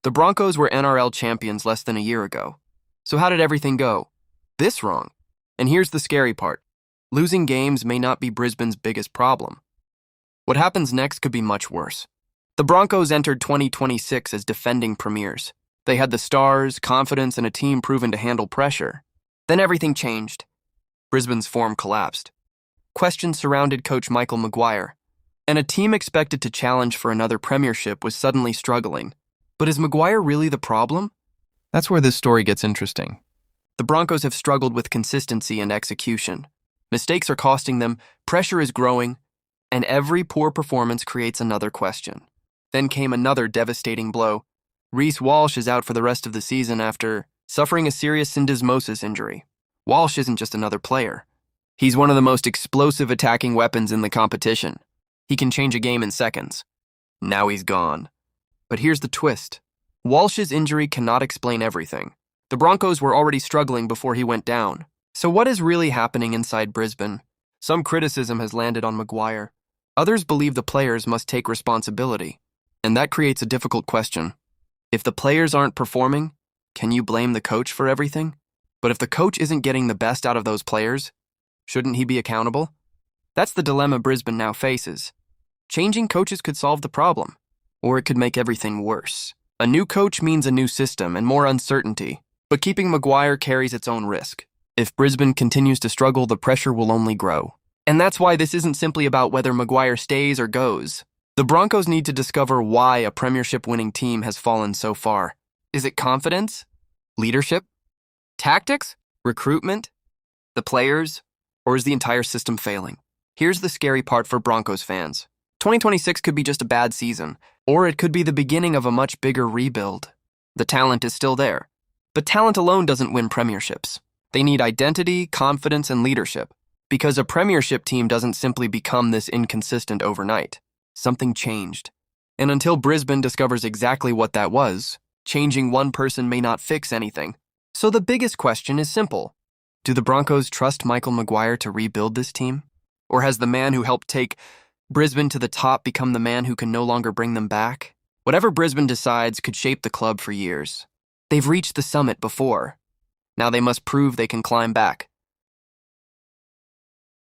The Broncos were NRL champions less than a year ago. So how did everything go? This wrong. And here's the scary part. Losing games may not be Brisbane's biggest problem. What happens next could be much worse. The Broncos entered 2026 as defending premiers. They had the stars, confidence, and a team proven to handle pressure. Then everything changed. Brisbane's form collapsed. Questions surrounded coach Michael Maguire, and a team expected to challenge for another premiership was suddenly struggling. But is Maguire really the problem? That's where this story gets interesting. The Broncos have struggled with consistency and execution. Mistakes are costing them, pressure is growing, and every poor performance creates another question. Then came another devastating blow. Reece Walsh is out for the rest of the season after suffering a serious syndesmosis injury. Walsh isn't just another player. He's one of the most explosive attacking weapons in the competition. He can change a game in seconds. Now he's gone. But here's the twist. Walsh's injury cannot explain everything. The Broncos were already struggling before he went down. So what is really happening inside Brisbane? Some criticism has landed on Maguire. Others believe the players must take responsibility. And that creates a difficult question. If the players aren't performing, can you blame the coach for everything? But if the coach isn't getting the best out of those players, shouldn't he be accountable? That's the dilemma Brisbane now faces. Changing coaches could solve the problem, or it could make everything worse. A new coach means a new system and more uncertainty, but keeping Maguire carries its own risk. If Brisbane continues to struggle, the pressure will only grow. And that's why this isn't simply about whether Maguire stays or goes. The Broncos need to discover why a premiership-winning team has fallen so far. Is it confidence? Leadership? Tactics? Recruitment? The players? Or is the entire system failing? Here's the scary part for Broncos fans. 2026 could be just a bad season, or it could be the beginning of a much bigger rebuild. The talent is still there, but talent alone doesn't win premierships. They need identity, confidence, and leadership, because a premiership team doesn't simply become this inconsistent overnight. Something changed. And until Brisbane discovers exactly what that was, changing one person may not fix anything. So the biggest question is simple. Do the Broncos trust Michael Maguire to rebuild this team? Or has the man who helped take Brisbane to the top become the man who can no longer bring them back? Whatever Brisbane decides could shape the club for years. They've reached the summit before. Now they must prove they can climb back.